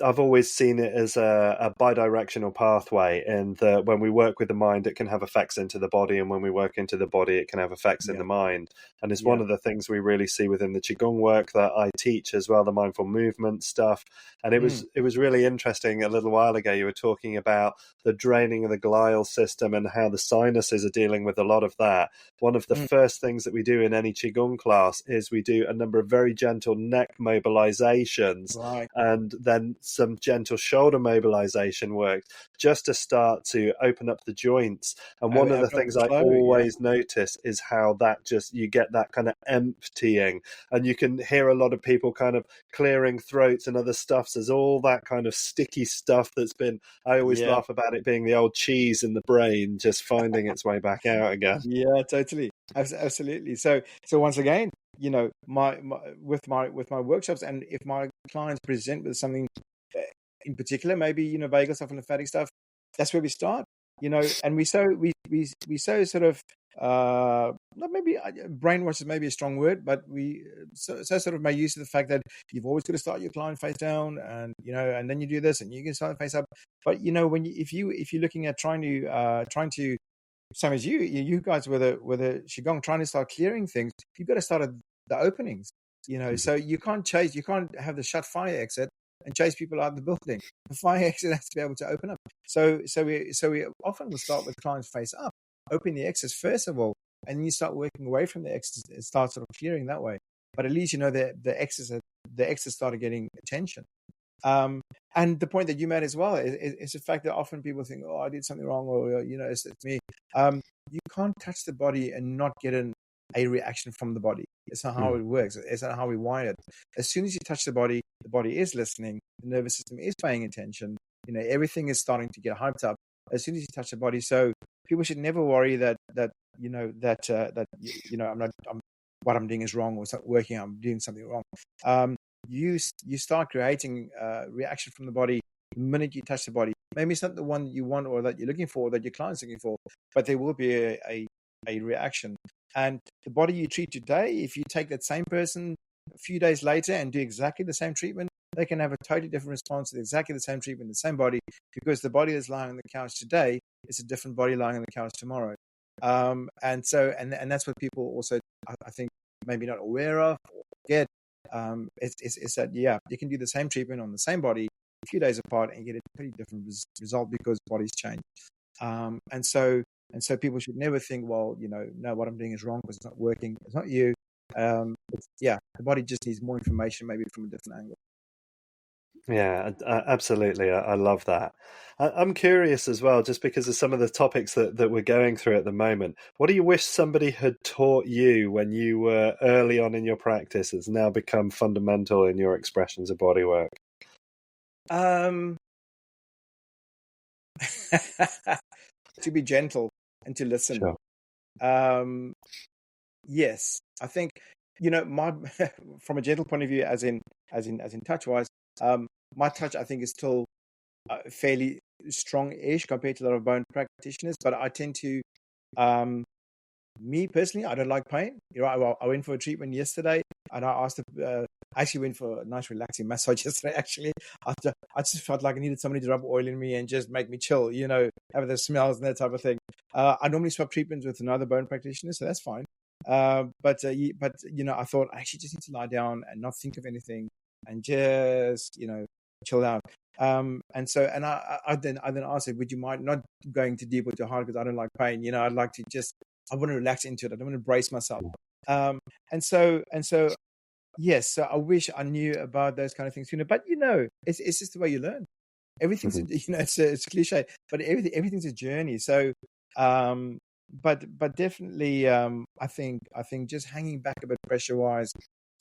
I've always seen it as a bidirectional pathway, and that when we work with the mind, it can have effects into the body, and when we work into the body, it can have effects in the mind. And it's one of the things we really see within the Qigong work that I teach as well, the mindful movement stuff. And it was really interesting. A little while ago, you were talking about the draining of the glial system and how the sinuses are dealing with a lot of that. One of the first things that we do in any Qigong class is we do a number of very gentle neck mobilizations, right, and then some gentle shoulder mobilization work, just to start to open up the joints. And one of the things I always notice is how that you get that kind of emptying, and you can hear a lot of people kind of clearing throats and other stuff. So there's all that kind of sticky stuff that's been, I always laugh about it being the old cheese in the brain just finding its way back out again. Yeah, totally. Absolutely. So once again, my with my workshops, and if my clients present with something in particular, maybe vagal stuff and lymphatic stuff, that's where we start. And we so sort of not maybe brainwash is maybe a strong word, but we so sort of make use of the fact that you've always got to start your client face down, and and then you do this, and you can start face up. But if you're looking at trying to same as you guys with a Qigong, trying to start clearing things, you've got to start at the openings, so you can't have the shut fire exit and chase people out of the building. The fire exit has to be able to open up. So we often will start with clients face up, open the exits first of all, and then you start working away from the exits. It starts sort of clearing that way. But at least the exits started getting attention. And the point that you made as well is the fact that often people think, oh, I did something wrong, or it's me. You can't touch the body and not get a reaction from the body. It's not how it works. It's not how we wired. As soon as you touch the body is listening. The nervous system is paying attention. Everything is starting to get hyped up as soon as you touch the body. So people should never worry that what I'm doing is wrong, or it's not working. I'm doing something wrong. You start creating reaction from the body the minute you touch the body. Maybe it's not the one you want or that you're looking for, or that your client's looking for, but there will be a reaction. And the body you treat today, if you take that same person a few days later and do exactly the same treatment, they can have a totally different response to exactly the same treatment, the same body, because the body that's lying on the couch today is a different body lying on the couch tomorrow. And that's what people also, I think, maybe not aware of or forget. It's that, you can do the same treatment on the same body a few days apart and get a pretty different result because bodies change. And so people should never think, well, no, what I'm doing is wrong because it's not working. It's not you. The body just needs more information, maybe from a different angle. Yeah, absolutely. I love that. I'm curious as well, just because of some of the topics that we're going through at the moment. What do you wish somebody had taught you when you were early on in your practice that's now become fundamental in your expressions of bodywork? To be gentle and to listen. Sure. Yes, I think, my from a gentle point of view, as in touch wise, my touch I think is still fairly strong-ish compared to a lot of bone practitioners, but I tend to, me personally, I don't like pain. I went for a treatment yesterday, and I asked. I actually went for a nice relaxing massage yesterday. Actually, I just felt like I needed somebody to rub oil in me and just make me chill. Have the smells and that type of thing. I normally swap treatments with another bone practitioner, so that's fine. But I thought I actually just need to lie down and not think of anything and just chill out. And then asked her, would you mind not going too deep or too hard because I don't like pain. I'd like to I want to relax into it. I don't want to brace myself. Yes, so I wish I knew about those kind of things, but it's just the way you learn. Everything's it's cliche, but everything's a journey. So, but definitely, I think just hanging back a bit pressure wise,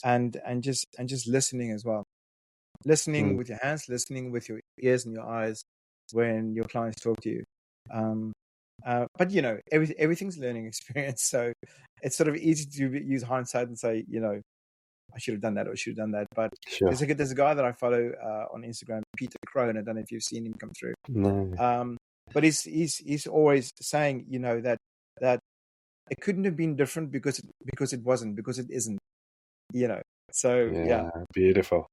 and just listening as well, listening with your hands, listening with your ears and your eyes when your clients talk to you. But everything's a learning experience, so it's sort of easy to use hindsight and say, I should have done that or should have done that. But Sure. there's a guy that I follow on Instagram, Peter Crone. I don't know if you've seen him come through. No. But he's always saying, that it couldn't have been different because it wasn't, because it isn't. So yeah. Beautiful.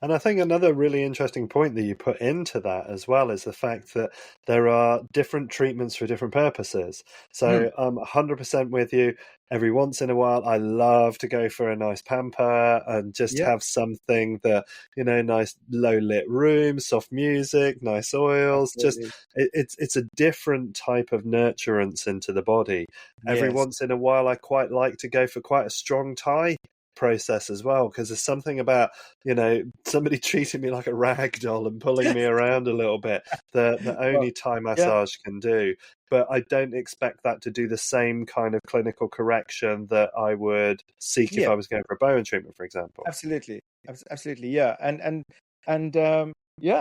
And I think another really interesting point that you put into that as well is the fact that there are different treatments for different purposes. So I'm 100% with you. Every once in a while, I love to go for a nice pamper and just have something that, nice low lit room, soft music, nice oils. Absolutely. Just it's a different type of nurturance into the body. Every once in a while, I quite like to go for quite a strong Thai process as well, because there's something about somebody treating me like a rag doll and pulling me around a little bit that only Thai massage can do. But I don't expect that to do the same kind of clinical correction that I would seek if I was going for a Bowen treatment, for example. Absolutely, yeah.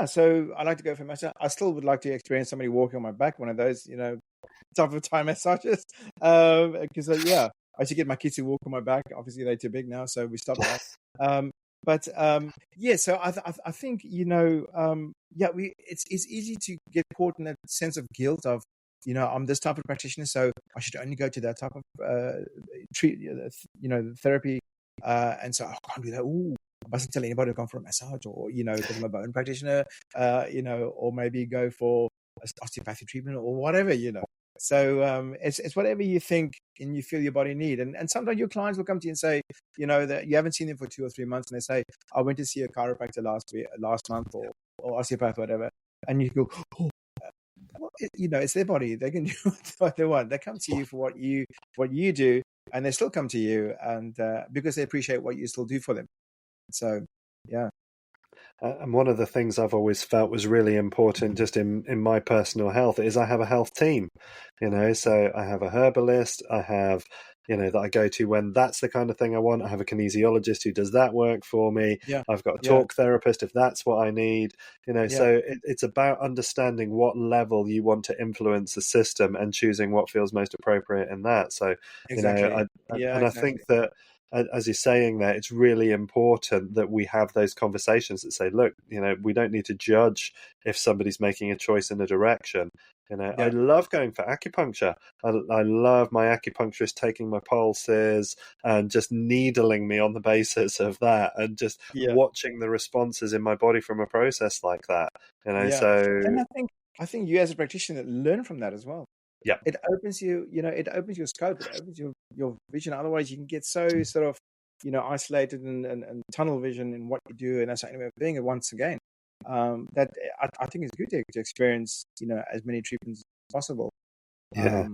So I like to go for massage. I still would like to experience somebody walking on my back, one of those type of Thai massages, because I should get my kids to walk on my back. Obviously, they're too big now, so we stopped that. So I think it's easy to get caught in that sense of guilt of I'm this type of practitioner, so I should only go to that type of therapy, and so I can't do that. Ooh, I mustn't tell anybody to come for a massage, or because I'm a bone practitioner, or maybe go for osteopathic treatment or whatever. It's whatever you think and you feel your body need. And sometimes your clients will come to you and say, that you haven't seen them for 2 or 3 months, and they say, I went to see a chiropractor last month, or osteopath, or whatever. And you go, oh, well, it's their body. They can do what they want. They come to you for what you do, and they still come to you, and because they appreciate what you still do for them. So, yeah. And one of the things I've always felt was really important just in my personal health is I have a health team, so I have a herbalist, I have, that I go to when that's the kind of thing I want. I have a kinesiologist who does that work for me. Yeah. I've got a talk therapist if that's what I need, so it's about understanding what level you want to influence the system and choosing what feels most appropriate in that. So, Exactly. I think that, as you're saying there, it's really important that we have those conversations that say, look, we don't need to judge if somebody's making a choice in a direction. I love going for acupuncture. I love my acupuncturist taking my pulses and just needling me on the basis of that, and just watching the responses in my body from a process like that. So, and I think you as a practitioner learn from that as well. Yeah. It opens it opens your scope, it opens your vision. Otherwise you can get so sort of, isolated and tunnel vision in what you do. And that's anyway being it once again. That I think it's good to experience, as many treatments as possible. Yeah.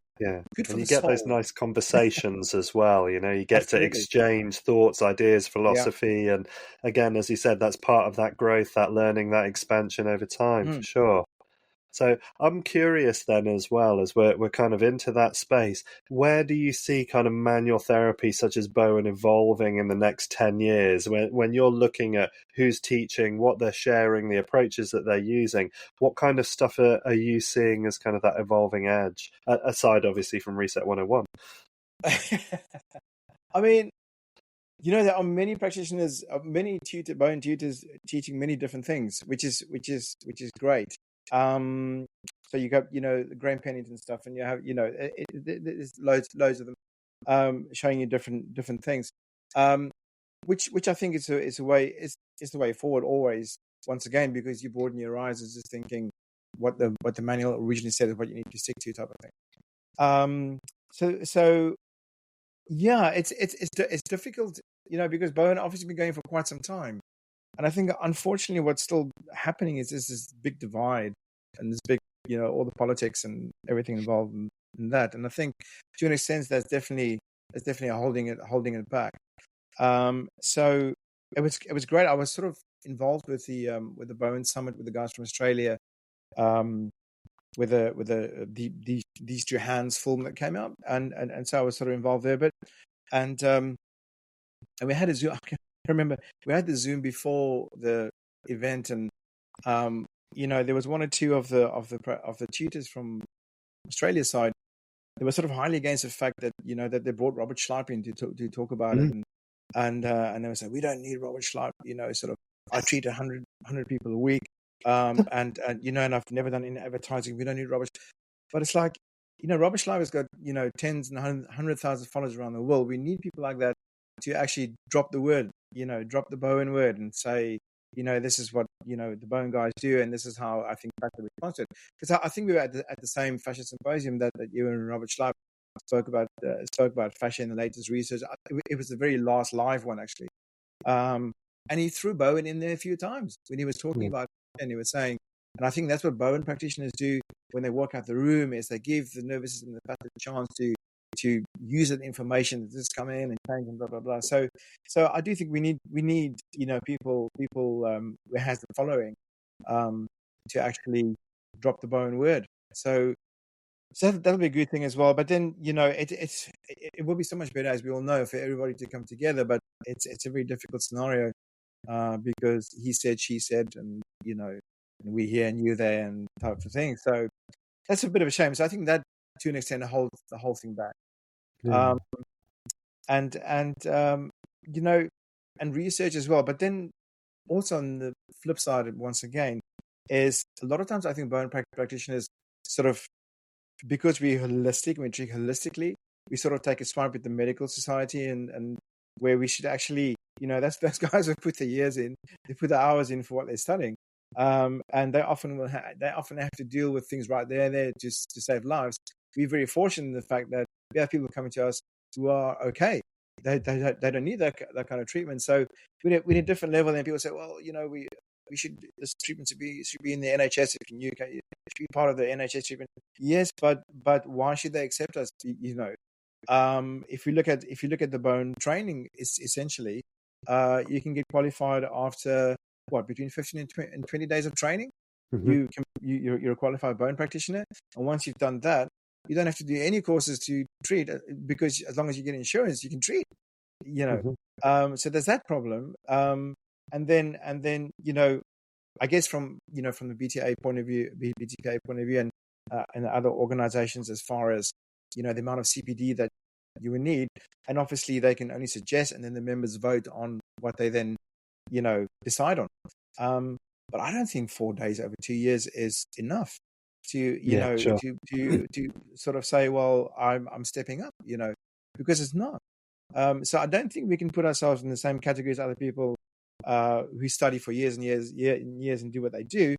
Good for and you the get soul. those nice conversations as well. You get Absolutely. to exchange thoughts, ideas, philosophy. And again, as you said, that's part of that growth, that learning, that expansion over time, for sure. So I'm curious then as well, as we're kind of into that space, where do you see kind of manual therapy such as Bowen evolving in the next 10 years? When you're looking at who's teaching, what they're sharing, the approaches that they're using, what kind of stuff are you seeing as kind of that evolving edge, aside obviously from Reset 101? I mean, there are many practitioners, many Bowen tutors teaching many different things, which is great. So you got, Graham Pennington stuff, and you have, there's loads of them, showing you different things, which I think is the way forward always. Once again, because you broaden your horizons, just thinking what the manual originally said is what you need to stick to, type of thing. So yeah, it's difficult, because Bowen obviously been going for quite some time. And I think, unfortunately, what's still happening is this big divide and this big, all the politics and everything involved in that. And I think, to an extent, that's definitely holding it back. So it was great. I was sort of involved with the Bowen Summit with the guys from Australia, with these two hands film that came out, and so I was sort of involved there. But and we had a Zoom. I remember we had the Zoom before the event, and there was one or two of the tutors from Australia's side. They were sort of highly against the fact that that they brought Robert Schleip in to talk about it, and they were saying, we don't need Robert Schleip. Sort of, I treat 100 people a week, and I've never done any advertising. We don't need Robert. But it's like, Robert Schleip has got tens and 100,000 followers around the world. We need people like that to actually drop the word, drop the Bowen word and say, this is what, the Bowen guys do. And this is how I think back the response to it. Because I think we were at the same fascia symposium that you and Robert Schleip spoke about fascia in the latest research. It was the very last live one, actually. And he threw Bowen in there a few times when he was talking about it, and he was saying, and I think that's what Bowen practitioners do when they walk out the room, is they give the nervous system the chance to use that information that just come in and change and blah blah blah. So I do think we need people who has the following to actually drop the Bowen word. So that'll be a good thing as well. But then it will be so much better, as we all know, for everybody to come together. But it's a very difficult scenario because he said, she said, and we here and you there and type of thing. So that's a bit of a shame. So I think that, to an extent, holds the whole thing back. Yeah. And research as well. But then also on the flip side, once again, is a lot of times I think Bowen practitioners sort of, because we're holistic, we treat holistically, we sort of take a swipe at the medical society and where we should actually, those guys who put the years in, they put the hours in for what they're studying. And they often have to deal with things right there just to save lives. we're very fortunate in the fact that we have people coming to us who are okay. They don't need that kind of treatment. So we need a different level. And people say, well, we should, this treatment should be in the NHS. If you can, it should be part of the NHS treatment. Yes, but why should they accept us? If you look at the bone training, it's essentially you can get qualified after between 15 and 20 days of training. You're a qualified bone practitioner, and once you've done that, you don't have to do any courses to treat, because as long as you get insurance, you can treat. So there's that problem. And then I guess from the BTPA point of view, and other organizations, as far as the amount of CPD that you would need, and obviously they can only suggest, and then the members vote on what they then decide on. But I don't think 4 days over 2 years is enough to to sort of say, well, I'm stepping up, because it's not. So I don't think we can put ourselves in the same category as other people who study for years and years and do what they do.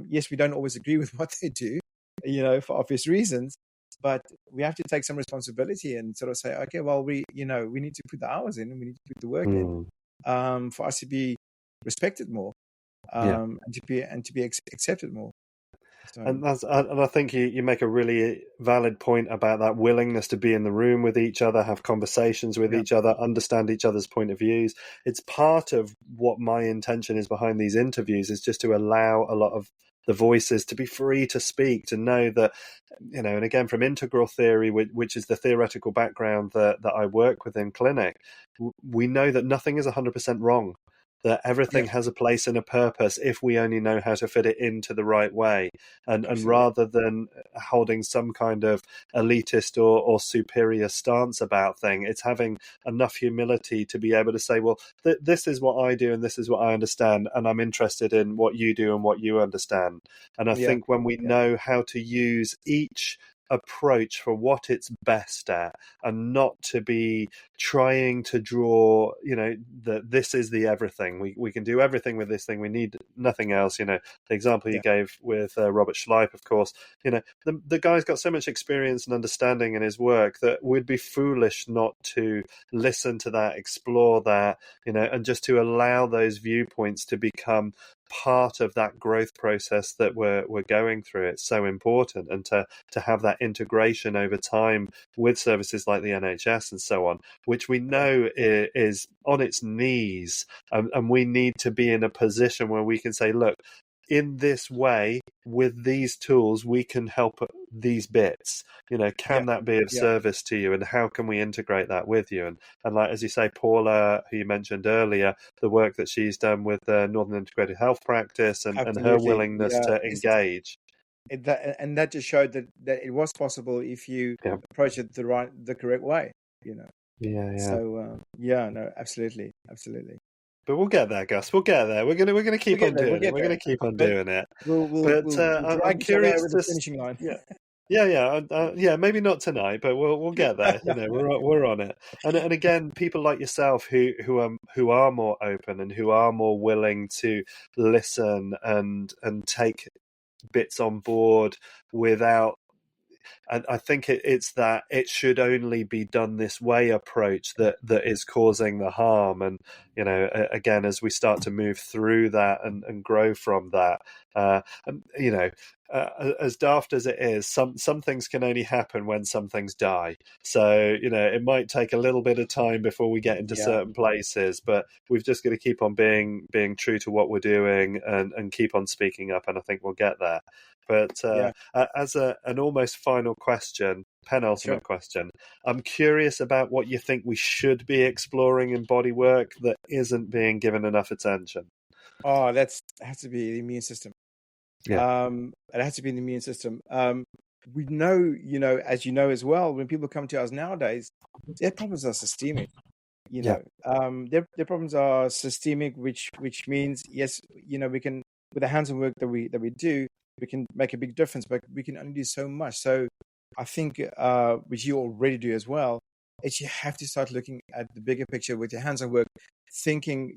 Yes, we don't always agree with what they do, for obvious reasons, but we have to take some responsibility and sort of say, okay, well, we need to put the hours in, and we need to put the work in, for us to be respected more, and to be accepted more. So, and I think you make a really valid point about that willingness to be in the room with each other, have conversations with each other, understand each other's point of views. It's part of what my intention is behind these interviews, is just to allow a lot of the voices to be free to speak, to know that, and again, from integral theory, which is the theoretical background that I work with in clinic, we know that nothing is 100% wrong, that everything has a place and a purpose if we only know how to fit it into the right way. And rather than holding some kind of elitist or superior stance about things, it's having enough humility to be able to say, well, this is what I do and this is what I understand, and I'm interested in what you do and what you understand. And I think when we know how to use each approach for what it's best at, and not to be trying to draw that this is the everything, we can do everything with this thing, we need nothing else. The example you gave with Robert Schleip, of course, the guy's got so much experience and understanding in his work that we'd be foolish not to listen to that, explore that, and just to allow those viewpoints to become part of that growth process that we're going through. It's so important, and to have that integration over time with services like the NHS and so on, which we know is on its knees, and we need to be in a position where we can say, look, in this way, with these tools, we can help these bits. Can that be of service to you, and how can we integrate that with you? And like, as you say, Paula, who you mentioned earlier, the work that she's done with the Northern Integrated Health Practice, and her willingness to engage. That just showed that it was possible if you approach it the correct way. So no, absolutely. But we'll get there, Gus. We'll get there. We're gonna keep on doing it. We're gonna keep on doing it. I'm curious to finishing line. Yeah. Maybe not tonight, but we'll get there. We're on it. And again, people like yourself who are more open and who are more willing to listen and take bits on board without. And I think it's that it should only be done this way approach that is causing the harm. And, again, as we start to move through that and grow from that, as daft as it is, some things can only happen when some things die. So, it might take a little bit of time before we get into certain places, but we've just got to keep on being true to what we're doing and keep on speaking up. And I think we'll get there. But as an almost final question, penultimate question, I'm curious about what you think we should be exploring in body work that isn't being given enough attention. Oh, that has to be the immune system. It has to be in the immune system. We know, as you know as well, when people come to us nowadays, their problems are systemic. Their problems are systemic, which means, yes, we can, with the hands-on work that we do, we can make a big difference, but we can only do so much. So I think, which you already do as well, is you have to start looking at the bigger picture with your hands-on work, thinking,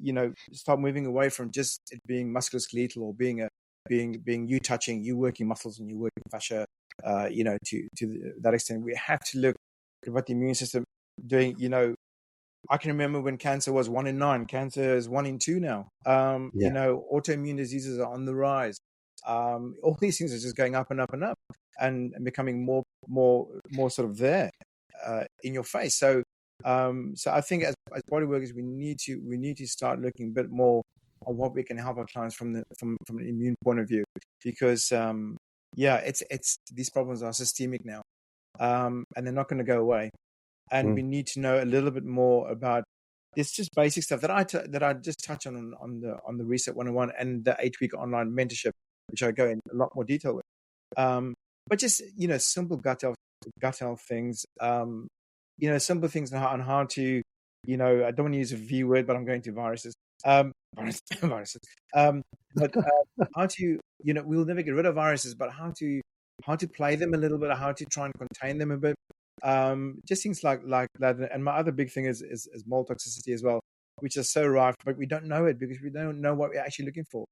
start moving away from just it being musculoskeletal or being you touching, you working muscles and you working fascia, to that extent. We have to look at what the immune system doing. I can remember when cancer was 1 in 9. Cancer is 1 in 2 now. Yeah. Autoimmune diseases are on the rise. All these things are just going up and up and up, and becoming more sort of there in your face. So I think as body workers, we need to start looking a bit more on what we can help our clients from an immune point of view, because it's these problems are systemic now, and they're not going to go away. And we need to know a little bit more about it's just basic stuff that I just touch on the Reset 101 and the 8-week online mentorship, which I go in a lot more detail with. But just simple gut health things. Simple things on how to, I don't want to use a V word, but I'm going to viruses. Viruses. But how to, we'll never get rid of viruses, but how to play them a little bit, how to try and contain them a bit. Just things like that. And my other big thing is mold toxicity as well, which is so rife, but we don't know it because we don't know what we're actually looking for.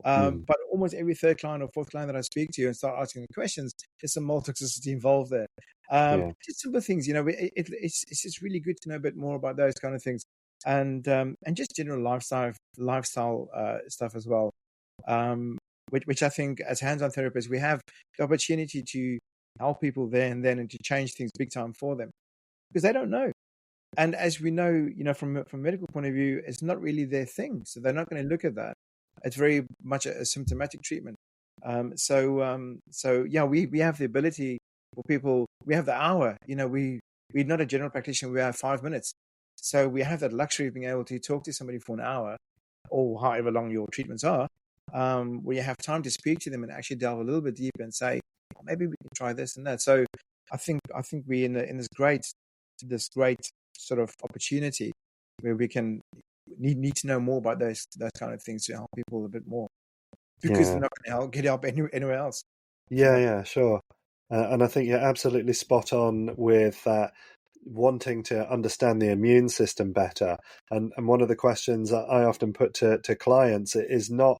But almost every third client or fourth client that I speak to and start asking the questions, there's some mold toxicity involved there. Just simple things, it's just really good to know a bit more about those kind of things, and just general lifestyle stuff as well. Which I think as hands-on therapists, we have the opportunity to help people there and then, and to change things big time for them, because they don't know. And as we know, from a medical point of view, it's not really their thing, so they're not going to look at that. It's very much a symptomatic treatment. So we have the ability for people. We have the hour. We're not a general practitioner. We have 5 minutes, so we have that luxury of being able to talk to somebody for an hour, or however long your treatments are, where you have time to speak to them and actually delve a little bit deeper and say, maybe we can try this and that. So I think we're in this great sort of opportunity where we can need to know more about those kind of things to help people a bit more, because they're not going to get help anywhere else. Yeah, sure. And I think you're absolutely spot on with that, wanting to understand the immune system better. And one of the questions that I often put to clients is not,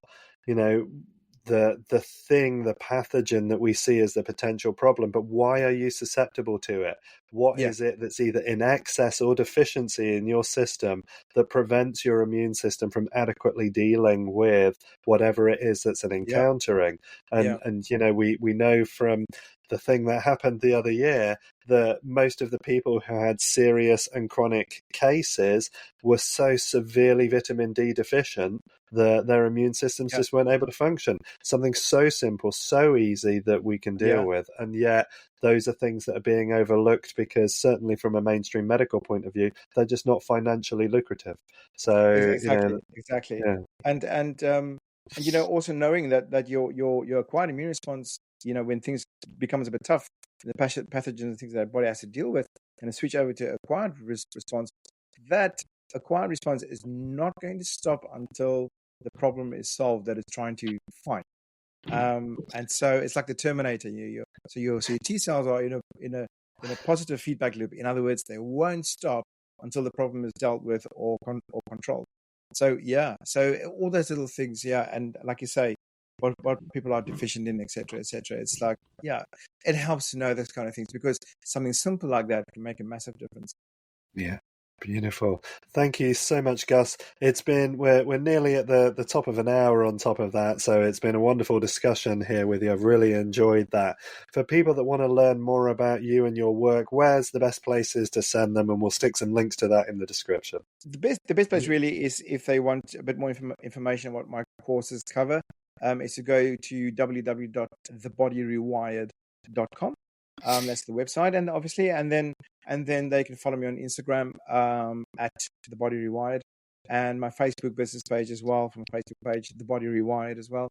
the pathogen that we see as the potential problem, but why are you susceptible to it? What is it that's either in excess or deficiency in your system that prevents your immune system from adequately dealing with whatever it is that's encountering? And we know from the thing that happened the other year that most of the people who had serious and chronic cases were so severely vitamin D deficient that their immune systems just weren't able to function. Something so simple, so easy that we can deal with. And yet those are things that are being overlooked because, certainly from a mainstream medical point of view, they're just not financially lucrative. So exactly. Yeah. And also knowing that your acquired immune response, when things becomes a bit tough, the pathogens and things that our body has to deal with, and switch over to acquired response, that acquired response is not going to stop until the problem is solved that it's trying to fight. And so it's like the Terminator. So your T cells are in a positive feedback loop. In other words, they won't stop until the problem is dealt with or controlled. So so all those little things, and like you say, what people are deficient in, etc., etc. It's like, it helps to know those kind of things, because something simple like that can make a massive difference. Yeah. Beautiful. Thank you so much, Gus. It's been, we're nearly at the top of an hour on top of that, so it's been a wonderful discussion here with you. I've really enjoyed that. For people that want to learn more about you and your work, where's the best places to send them? And we'll stick some links to that in the description. The best place really is, if they want a bit more information on what my courses cover, is to go to www.thebodyrewired.com. That's the website, and obviously, and then they can follow me on Instagram at The Body Rewired, and my Facebook business page as well, from a Facebook page, The Body Rewired as well.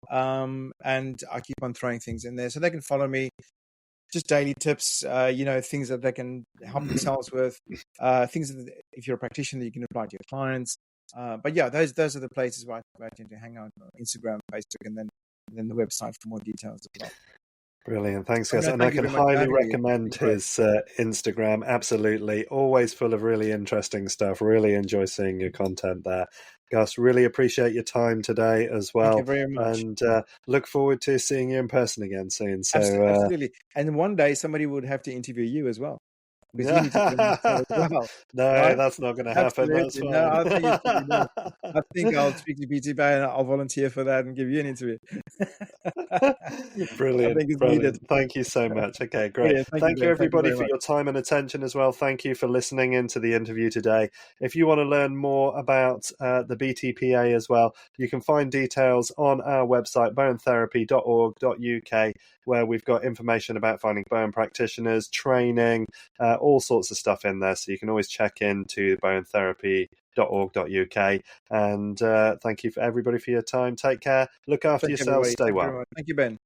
And I keep on throwing things in there so they can follow me. Just daily tips, things that they can help themselves with, things that, if you're a practitioner, that you can apply to your clients. But those are the places where I tend to hang out: Instagram, Facebook, and then the website for more details as well. Brilliant. Thanks, Gus. And I can highly recommend his Instagram. Absolutely. Always full of really interesting stuff. Really enjoy seeing your content there. Gus, really appreciate your time today as Thank you well, very much. and look forward to seeing you in person again soon. So, Absolutely. And one day somebody would have to interview you as well, because you need to put on the show as well, no, right? that's not going to happen. That's Absolutely. No, fine. I think it's probably not. I think I'll speak to PT Bay and I'll volunteer for that and give you an interview. I Brilliant, think it's needed. brilliant. Thank you so much. Okay, great. Brilliant. Thank you, Thank you, Ben. Thank you everybody, very for much. your time and attention as well. Thank you for listening into the interview today. If you want to learn more about the BTPA as well, you can find details on our website, bowentherapy.org.uk, where we've got information about finding Bowen practitioners, training, all sorts of stuff in there. So you can always check into bowentherapy.org.uk. And thank you for everybody for your time. Take care. Look after Thank you, yourselves. everybody. Stay Thank you well. very much. Thank you, Ben.